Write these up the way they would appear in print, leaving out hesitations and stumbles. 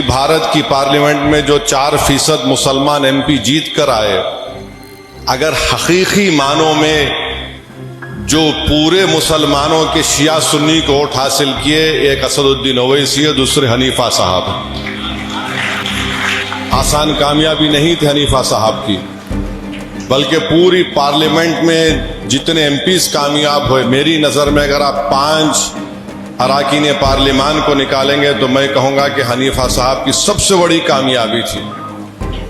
भारत की पार्लियामेंट में जो 4% मुसलमान एमपी जीत कर आए, अगर हकीकी मानों में जो पूरे मुसलमानों के शिया सुन्नी को वोट हासिल किए, एक असदुद्दीन ओवैसी है, दूसरे हनीफा साहब। आसान कामयाबी नहीं थी हनीफा साहब की, बल्कि पूरी पार्लियामेंट में जितने एमपीज कामयाब हुए, मेरी नज़र में अगर आप 5 अराकीन पार्लियामान को निकालेंगे तो मैं कहूँगा कि हनीफा साहब की सबसे बड़ी कामयाबी थी।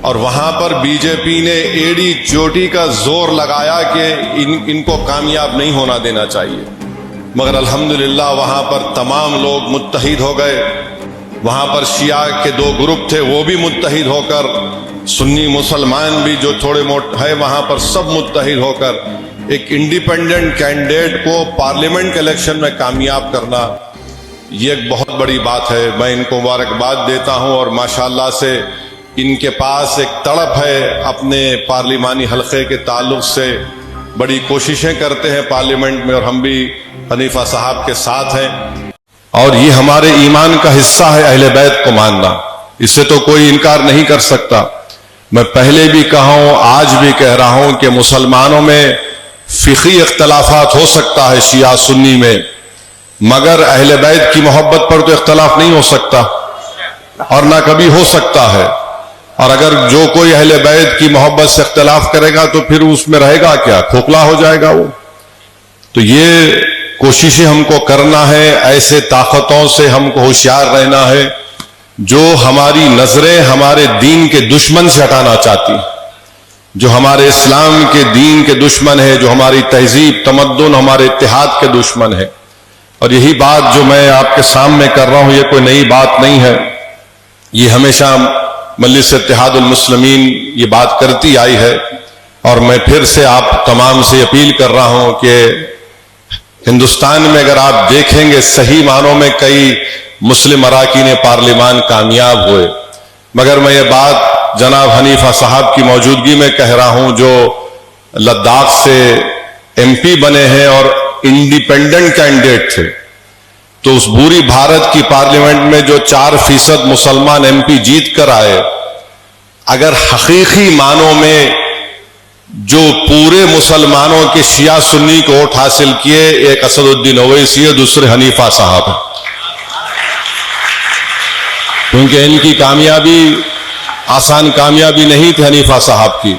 और वहाँ पर बीजेपी ने एड़ी चोटी का जोर लगाया कि इनको कामयाब नहीं होना देना चाहिए, मगर अल्हम्दुलिल्लाह वहाँ पर तमाम लोग मुत्तहिद हो गए। वहाँ पर शिया के 2 ग्रुप थे, वो भी मुत्तहिद होकर, सुन्नी मुसलमान भी जो थोड़े मोट है वहाँ पर सब मुत्तहिद होकर एक इंडिपेंडेंट कैंडिडेट को पार्लियामेंट के इलेक्शन में कामयाब करना, ये एक बहुत बड़ी बात है। मैं इनको मुबारकबाद देता हूँ और माशाअल्लाह से इनके पास एक तड़प है अपने पार्लिमानी हलके के ताल्लुक से, बड़ी कोशिशें करते हैं पार्लियामेंट में, और हम भी हनीफा साहब के साथ हैं। और ये हमारे ईमान का हिस्सा है अहले बैत को मानना, इससे तो कोई इनकार नहीं कर सकता। मैं पहले भी कहा हूं, आज भी कह रहा हूं कि मुसलमानों में फिक़ी इख्तलाफात हो सकता है शिया सुन्नी में, मगर अहले बैत की मोहब्बत पर तो इख्तलाफ नहीं हो सकता और ना कभी हो सकता है। और अगर जो कोई अहले बैत की मोहब्बत से इख्तलाफ करेगा तो फिर उसमें रहेगा क्या, खोखला हो जाएगा वो। तो ये कोशिशें हमको करना है, ऐसे ताकतों से हमको होशियार रहना है जो हमारी नजरें हमारे दीन के दुश्मन से हटाना चाहती, जो हमारे इस्लाम के दीन के दुश्मन है, जो हमारी तहजीब तमद्दुन हमारे इत्तेहाद के दुश्मन है। और यही बात जो मैं आपके सामने कर रहा हूं, ये कोई नई बात नहीं है, ये हमेशा मजलिस इत्तेहादुल मुस्लिमीन ये बात करती आई है। और मैं फिर से आप तमाम से अपील कर रहा हूं कि हिंदुस्तान में अगर आप देखेंगे सही मानों में कई मुस्लिम अराकीन पार्लियामान कामयाब हुए, मगर मैं ये बात जनाब हनीफा साहब की मौजूदगी में कह रहा हूं जो लद्दाख से एमपी बने हैं और इंडिपेंडेंट कैंडिडेट थे। तो उस पूरी भारत की पार्लियामेंट में जो 4% मुसलमान एमपी जीत कर आए, अगर हकीकी मानों में जो पूरे मुसलमानों के शिया सुन्नी को वोट हासिल किए, एक असदुद्दीन ओवैसी है, दूसरे हनीफा साहब है। क्योंकि इनकी कामयाबी आसान कामयाबी नहीं थी हनीफा साहब की,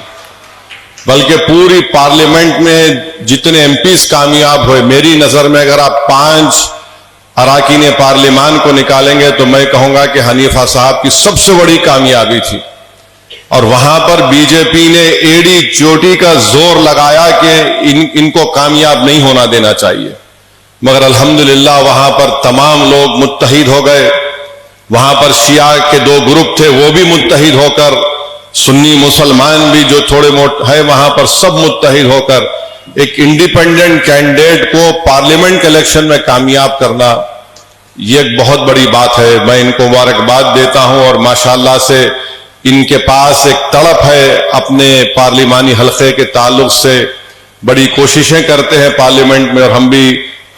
बल्कि पूरी पार्लियामेंट में जितने एमपीज कामयाब हुए, मेरी नजर में अगर आप 5 अराकीन पार्लियामान को निकालेंगे तो मैं कहूंगा कि हनीफा साहब की सबसे बड़ी कामयाबी थी। और वहां पर बीजेपी ने एड़ी चोटी का जोर लगाया कि इनको कामयाब नहीं होना देना चाहिए, मगर अल्हम्दुलिल्लाह वहां पर तमाम लोग मुत्तहिद हो गए। वहां पर शिया के 2 ग्रुप थे, वो भी मुत्तहिद होकर, सुन्नी मुसलमान भी जो थोड़े मोट है वहां पर सब मुत्तहिद होकर एक इंडिपेंडेंट कैंडिडेट को पार्लियामेंट के इलेक्शन में कामयाब करना, ये एक बहुत बड़ी बात है। मैं इनको मुबारकबाद देता हूं और माशाअल्लाह से इनके पास एक तड़प है अपने पार्लिमानी हलके के ताल्लुक से, बड़ी कोशिशें करते हैं पार्लियामेंट में, और हम भी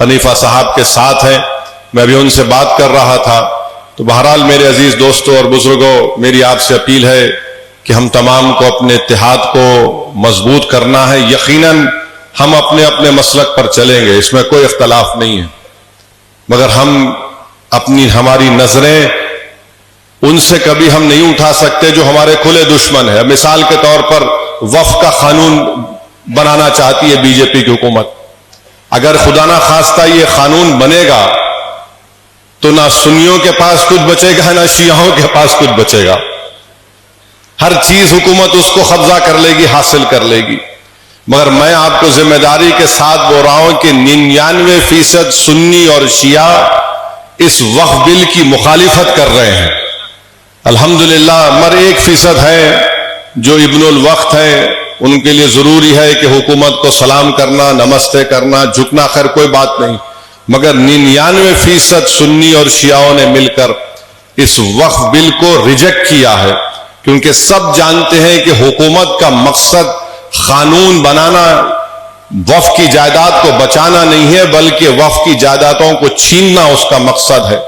हनीफा साहब के साथ हैं। मैं अभी उनसे बात कर रहा था। तो बहरहाल मेरे अजीज दोस्तों और बुजुर्गों, मेरी आपसे अपील है कि हम तमाम को अपने इत्तेहाद को मजबूत करना है। यकीनन हम अपने अपने मसलक पर चलेंगे, इसमें कोई इख्तलाफ नहीं है, मगर हमारी नजरें उनसे कभी हम नहीं उठा सकते जो हमारे खुले दुश्मन है। मिसाल के तौर पर वक्फ का कानून बनाना चाहती है बीजेपी की हुकूमत। अगर खुदा ना खास्ता ये कानून बनेगा तो ना सुन्नियों के पास कुछ बचेगा, ना शियाओं के पास कुछ बचेगा। हर चीज हुकूमत उसको कब्जा कर लेगी, हासिल कर लेगी। मगर मैं आपको जिम्मेदारी के साथ बोल रहा हूं कि 99% सुन्नी और शिया इस वक्फ बिल की मुखालिफत कर रहे हैं। अल्हम्दुलिल्लाह मगर 1% है जो इब्नुल वक्त है, उनके लिए जरूरी है कि हुकूमत को सलाम करना, नमस्ते करना, झुकना, खैर कोई बात नहीं, मगर 99% सुन्नी और शियाओं ने मिलकर इस वक्फ बिल को रिजेक्ट किया है, क्योंकि सब जानते हैं कि हुकूमत का मकसद कानून बनाना, वक्फ की जायदाद को बचाना नहीं है, बल्कि वक्फ की जायदादों को छीनना उसका मकसद है।